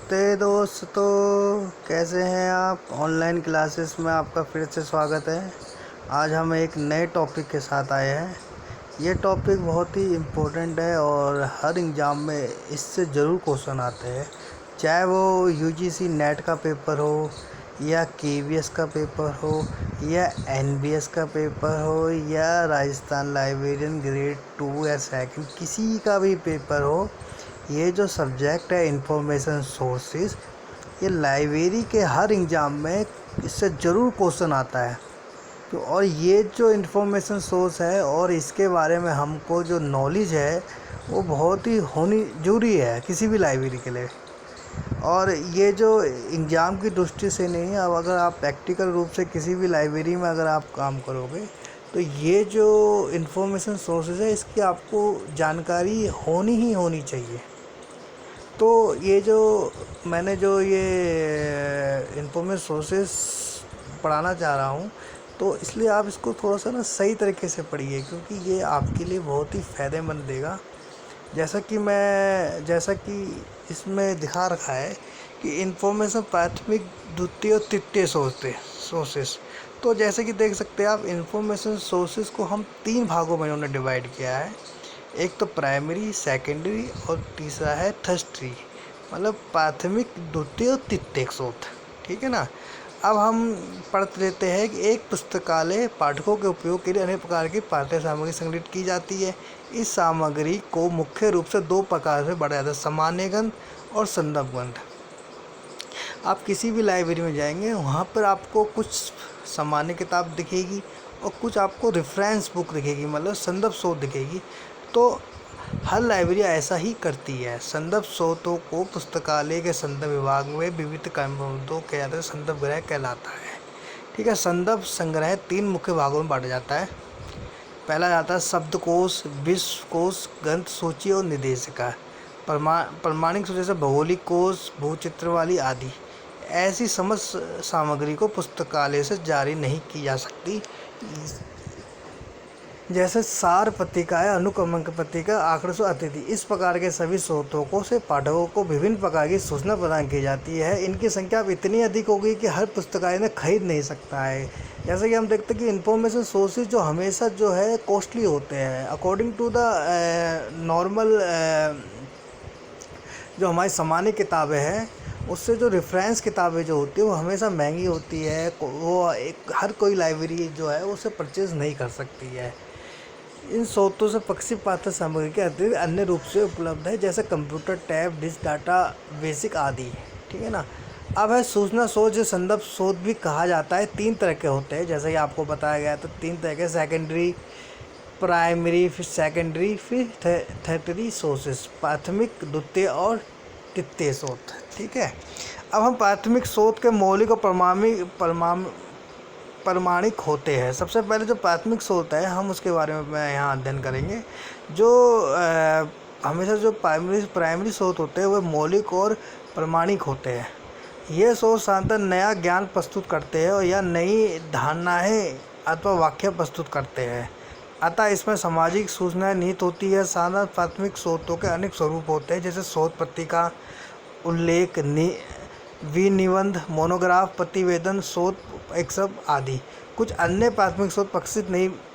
नमस्ते दोस्तों, कैसे हैं आप। ऑनलाइन क्लासेस में आपका फिर से स्वागत है। आज हम एक नए टॉपिक के साथ आए हैं। ये टॉपिक बहुत ही इम्पोर्टेंट है और हर एग्ज़ाम में इससे ज़रूर क्वेश्चन आते हैं, चाहे वो यूजीसी नेट का पेपर हो या केवीएस का पेपर हो या एनबीएस का पेपर हो या राजस्थान लाइब्रेरियन ग्रेड 2 या सेकंड किसी का भी पेपर हो। ये जो सब्जेक्ट है इंफॉर्मेशन सोर्सेज, ये लाइब्रेरी के हर एग्ज़ाम में इससे ज़रूर क्वेश्चन आता है। तो और ये जो इंफॉर्मेशन सोर्स है और इसके बारे में हमको जो नॉलेज है वो बहुत ही होनी ज़रूरी है किसी भी लाइब्रेरी के लिए। और ये जो एग्ज़ाम की दृष्टि से नहीं, अब अगर आप प्रैक्टिकल रूप से किसी भी लाइब्रेरी में अगर आप काम करोगे तो ये जो इंफॉर्मेशन सोर्सेज है इसकी आपको जानकारी होनी ही होनी चाहिए। तो ये जो मैंने जो ये इंफॉर्मेशन सोर्सेस पढ़ाना चाह रहा हूँ, तो इसलिए आप इसको थोड़ा सा ना सही तरीके से पढ़िए, क्योंकि ये आपके लिए बहुत ही फ़ायदेमंद देगा। जैसा कि इसमें दिखा रखा है कि इंफॉर्मेशन प्राथमिक, द्वितीय और तृतीय सोर्सेस। तो जैसे कि देख सकते हैं आप, इंफॉर्मेशन सोर्सेस को हम 3 भागों में उन्होंने डिवाइड किया है। एक तो प्राइमरी, सेकेंडरी और तीसरा है थर्सरी, मतलब प्राथमिक, द्वितीय और तृतीयक स्रोत। ठीक है ना। अब हम पढ़ लेते हैं कि एक पुस्तकालय पाठकों के उपयोग के लिए अनेक प्रकार की पाठ्य सामग्री संग्रहित की जाती है। इस सामग्री को मुख्य रूप से 2 प्रकार से बांटा जाता है, सामान्य ग्रंथ और संदर्भ ग्रंथ। आप किसी भी लाइब्रेरी में जाएंगे, वहाँ पर आपको कुछ सामान्य किताब दिखेगी और कुछ आपको रेफरेंस बुक दिखेगी, मतलब संदर्भ स्रोत दिखेगी। तो हर लाइब्रेरी ऐसा ही करती है। संदर्भ स्रोतों को पुस्तकालय के संदर्भ विभाग में विविध कामों के आधार संदर्भ ग्रह कहलाता है। ठीक है। संदर्भ संग्रह 3 मुख्य भागों में बांटा जाता है। पहला जाता है शब्दकोश, विश्वकोश, ग्रंथ सूची और निर्देशिका। प्रमाणिक सूची जैसे भौगोलिक कोश, भूचित्रवाली आदि। ऐसी समस्त सामग्री को पुस्तकालय से जारी नहीं की जा सकती, जैसे सार पत्रिकाएँ, अनुक्रमक पत्रिका, आकर्षक अतिथि। इस प्रकार के सभी स्रोतों को से पाठकों को विभिन्न प्रकार की सूचना प्रदान की जाती है। इनकी संख्या अब इतनी अधिक हो गई कि हर पुस्तकालय ने खरीद नहीं सकता है। जैसे कि हम देखते हैं कि इंफॉर्मेशन सोर्सेज जो हमेशा जो है कॉस्टली होते हैं अकॉर्डिंग टू द नॉर्मल। जो हमारी सामान्य किताबें हैं उससे जो रेफरेंस किताबें जो होती है वो हमेशा महंगी होती है। वो हर कोई लाइब्रेरी जो है उसे परचेज़ नहीं कर सकती है। इन स्रोतों से पक्षपात सामग्री के अतिरिक्त अन्य रूप से उपलब्ध है, जैसे computer, tab, disk, data basic आदि। ठीक है ना। अब है सूचना स्रोत, जो संदर्भ स्रोत भी कहा जाता है। 3 तरह के होते हैं, जैसे कि आपको बताया गया। तो 3 तरह के, सेकेंडरी, प्राइमरी, फिर सेकेंडरी, फिर थर्सरी सोर्सेस, प्राथमिक, द्वितीय और तृतीय स्रोत। ठीक है। अब हम प्राथमिक स्रोत के मौलिक और प्रमाणिक होते हैं। सबसे पहले जो प्राथमिक स्रोत है हम उसके बारे में मैं यहाँ अध्ययन करेंगे। जो हमेशा जो प्राइमरी स्रोत होते हैं वो मौलिक और प्रमाणिक होते हैं। ये स्रोत साधारणतः नया ज्ञान प्रस्तुत करते हैं और या नई धारणाएँ अथवा वाक्य प्रस्तुत करते हैं। अतः इसमें सामाजिक सूचनाएँ निहित होती है। साधारण प्राथमिक स्रोतों के अनेक स्वरूप होते हैं, जैसे शोध पत्रिका, उल्लेख, विनिबंध, मोनोग्राफ, प्रतिवेदन, शोध एक्सब आदि। कुछ अन्य प्राथमिक स्रोत प्रकाशित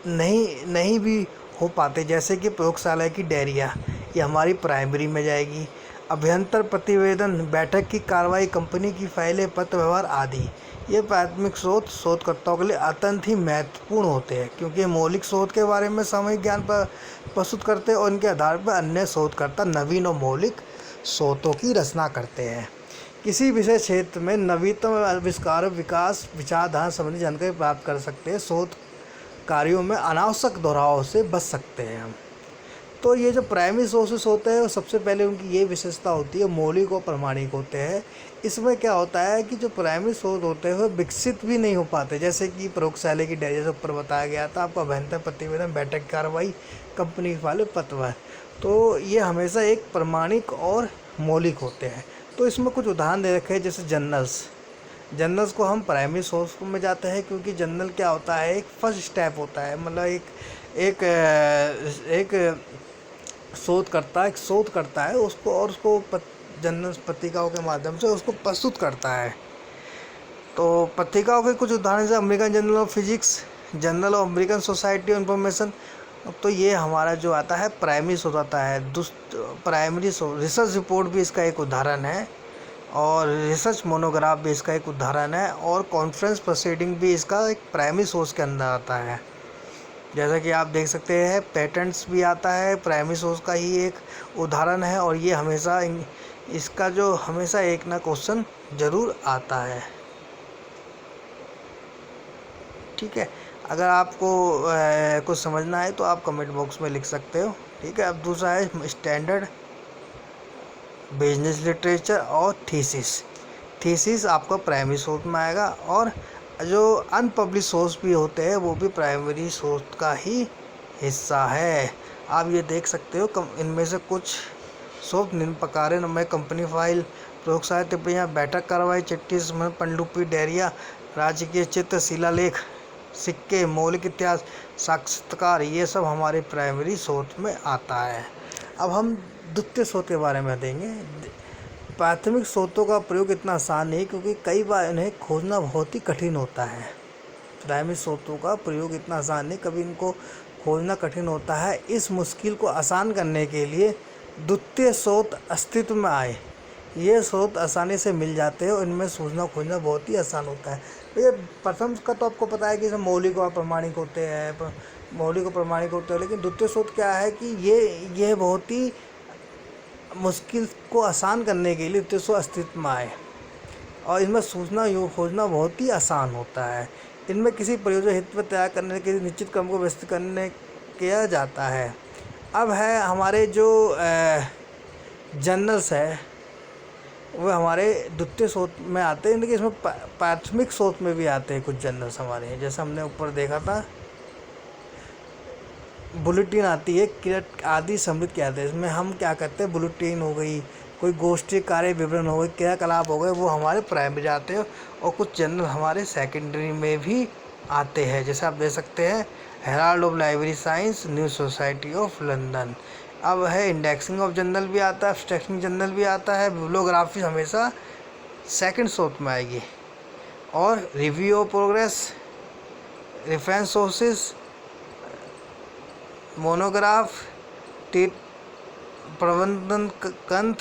नहीं भी हो पाते, जैसे कि प्रयोगशाला की डायरिया, ये हमारी प्राइमरी में जाएगी। अभ्यंतर प्रतिवेदन, बैठक की कार्रवाई, कंपनी की फाइलें, पत्र व्यवहार आदि। ये प्राथमिक स्रोत शोधकर्ताओं के लिए अत्यंत ही महत्वपूर्ण होते हैं, क्योंकि मौलिक स्रोत के बारे में सामयिक ज्ञान पर प्रस्तुत करते हैं और उनके आधार पर अन्य शोधकर्ता नवीन और मौलिक स्रोतों की रचना करते हैं। किसी विशेष क्षेत्र में नवीनतम आविष्कार, विकास, विचारधारा संबंधी जानकारी प्राप्त कर सकते हैं। शोध कार्यों में अनावश्यक दोहराव से बच सकते हैं हम। तो ये जो प्राइमरी सोर्सेस होते हैं, सबसे पहले उनकी ये विशेषता होती है, मौलिक और प्रमाणिक होते हैं। इसमें क्या होता है कि जो प्राइमरी स्रोत होते हैं वो विकसित भी नहीं हो पाते, जैसे कि प्रयोगशाला की डायरी, जैसे ऊपर बताया गया था आपका, अभ्यंतर प्रतिवेदन, बैठक कार्रवाई, कंपनी वाले पत्र। तो ये हमेशा एक प्रमाणिक और मौलिक होते हैं। तो इसमें कुछ उदाहरण दे रखे हैं, जैसे जर्नल्स को हम प्राइमरी सोर्स में जाते हैं, क्योंकि जर्नल क्या होता है, एक फर्स्ट स्टेप होता है, मतलब एक शोध करता है उसको, और उसको जर्नल पत्रिकाओं के माध्यम से उसको प्रस्तुत करता है। तो पत्रिकाओं के कुछ उदाहरण जैसे American journal of physics, journal of American society of information. तो ये हमारा जो आता है प्राइमरी सोर्स आता है। प्राइमरी सोर्स रिसर्च रिपोर्ट भी इसका एक उदाहरण है, और रिसर्च मोनोग्राफ भी इसका एक उदाहरण है, और कॉन्फ्रेंस प्रोसीडिंग भी इसका एक प्राइमरी सोर्स के अंदर आता है। जैसा कि आप देख सकते हैं पेटेंट्स भी आता है, प्राइमरी सोर्स का ही एक उदाहरण है, और ये हमेशा इसका जो हमेशा एक ना क्वेश्चन ज़रूर आता है। ठीक है, अगर आपको कुछ समझना है तो आप कमेंट बॉक्स में लिख सकते हो। ठीक है, अब दूसरा है स्टैंडर्ड बिजनेस लिटरेचर और थीसिस आपका प्राइमरी सोर्स में आएगा, और जो अनपब्लिश सोर्स भी होते हैं वो भी प्राइमरी सोर्स का ही हिस्सा है। आप ये देख सकते हो इनमें से कुछ सोर्स निम्न प्रकार में कंपनी फाइल, प्रयोगशाला टिप्पणियाँ, बैठक कार्रवाई, चिट्ठी, पंडुपी, डायरिया, राज्य के चित्र, शिलालेख, सिक्के, मौलिक इतिहास, साक्षात्कार, ये सब हमारे प्राइमरी सोर्स में आता है। अब हम द्वितीय स्रोत के बारे में देंगे। प्राथमिक स्रोतों का प्रयोग इतना आसान नहीं, क्योंकि कई बार इन्हें खोजना बहुत ही कठिन होता है। प्राइमरी स्रोतों का प्रयोग इतना आसान नहीं, कभी इनको खोजना कठिन होता है। इस मुश्किल को आसान करने के लिए द्वितीय स्रोत अस्तित्व में आए। ये स्रोत आसानी से मिल जाते हैं और इनमें सूचना खोजना बहुत ही आसान होता है। ये प्रथम का तो आपको पता है कि इसमें मौलिक और प्रमाणिक होते हैं, मौलिक और प्रमाणिक होते हैं, लेकिन द्वितीय स्रोत क्या है कि ये बहुत ही मुश्किल को आसान करने के लिए द्वितीय स्रोत अस्तित्व में आए, और इनमें सूचना खोजना बहुत ही आसान होता है। इनमें किसी प्रयोजन हित में तैयार करने के लिए निश्चित क्रम को व्यवस्थित करने किया जाता है। अब है हमारे जो जर्नल्स है वो हमारे द्वितीय स्रोत में आते हैं, लेकिन इसमें प्राथमिक स्रोत में भी आते हैं कुछ जर्नल्स हमारे। जैसे हमने ऊपर देखा था बुलेटिन आती है, किरट आदि सम्मिलित किया जाता है। इसमें हम क्या करते हैं, बुलेटिन हो गई, कोई गोष्ठी कार्य विवरण हो गए, क्रियाकलाप हो गए, वो हमारे प्राइमरी आते हैं, और कुछ जर्नल हमारे सेकेंडरी में भी आते हैं। जैसे आप देख सकते हैं Herald of library science, new society of London. अब है इंडेक्सिंग ऑफ जर्नल भी आता है, एब्स्ट्रैक्टिंग जर्नल भी आता है, बिब्लियोग्राफी हमेशा सेकंड सोर्स में आएगी, और review of progress, reference sources, monograph, प्रबंधन ग्रंथ,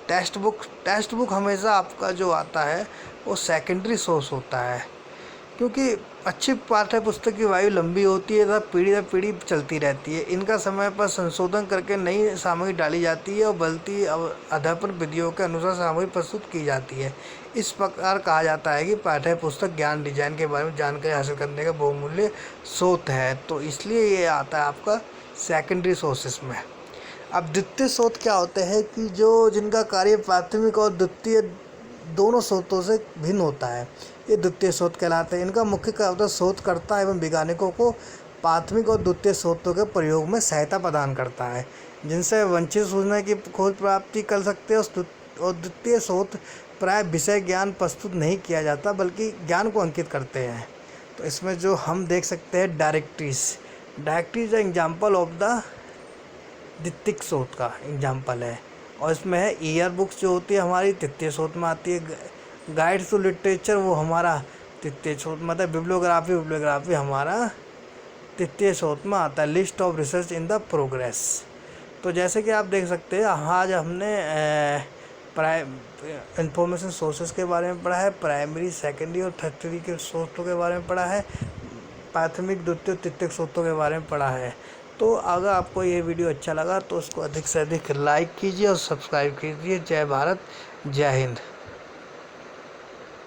टेक्स्ट बुक हमेशा आपका जो आता है वो सेकेंडरी सोर्स होता है, क्योंकि अच्छी पाठ्य पुस्तक की वायु लंबी होती है तथा पीढ़ी दर पीढ़ी चलती रहती है। इनका समय पर संशोधन करके नई सामग्री डाली जाती है और बदलती अध्यापन विधियों के अनुसार सामग्री प्रस्तुत की जाती है। इस प्रकार कहा जाता है कि पाठ्य पुस्तक ज्ञान डिजाइन के बारे में जानकारी हासिल करने का बहुमूल्य स्रोत है, तो इसलिए ये आता है आपका सेकेंडरी सोर्सेस में। अब द्वितीय स्रोत क्या होते हैं कि जो जिनका कार्य प्राथमिक और द्वितीय दोनों स्रोतों से भिन्न होता है, ये द्वितीय स्रोत कहलाते हैं। इनका मुख्य कार्य होता है शोधकर्ता एवं वैज्ञानिकों को प्राथमिक और द्वितीय स्रोतों के प्रयोग में सहायता प्रदान करता है, जिनसे वंचित सूचना की खोज प्राप्ति कर सकते हैं। और द्वितीय स्रोत प्राय विषय ज्ञान प्रस्तुत नहीं किया जाता, बल्कि ज्ञान को अंकित करते हैं। तो इसमें जो हम देख सकते हैं डायरेक्टरीज एग्जाम्पल ऑफ द द्वितीय स्रोत का एग्जाम्पल है, और इसमें है ईयर बुक्स जो होती है हमारी तृतीय स्रोत में आती है। गाइड्स टू लिटरेचर वो हमारा तृतीय स्रोत, मतलब बिब्लियोग्राफी हमारा तृतीय स्रोत में आता है। List of research in the progress. तो जैसे कि आप देख सकते हैं आज हमने इंफॉर्मेशन सोर्सेस के बारे में पढ़ा है, प्राइमरी, सेकेंडरी और टर्टियरी के स्रोतों के बारे में पढ़ा है, प्राथमिक, द्वितीय, तृतीय स्रोतों के बारे में पढ़ा है। तो अगर आपको ये वीडियो अच्छा लगा तो उसको अधिक से अधिक लाइक कीजिए और सब्सक्राइब कीजिए। जय भारत, जय हिंद।